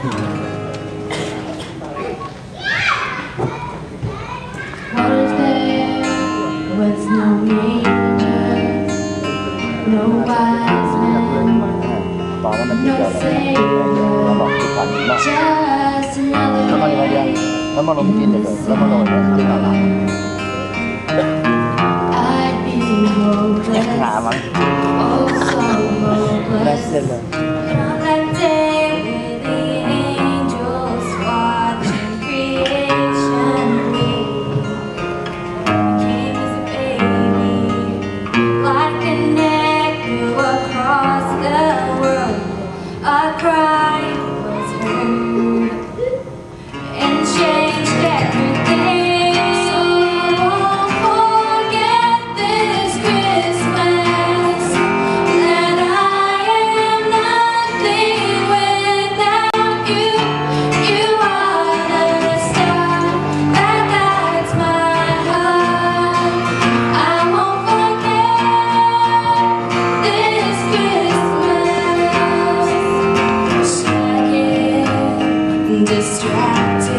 What if there was no angels, no wise men, no savior, just another day? I'd be hopeless, oh so hopeless. On that day with the angels watching creation wait, came as a baby, like an echo across the world. A cry was heard and changed everything. So won't forget this Christmas that I am nothing without you. You are the star that guides my heart. I won't forget this Christmas. Distracted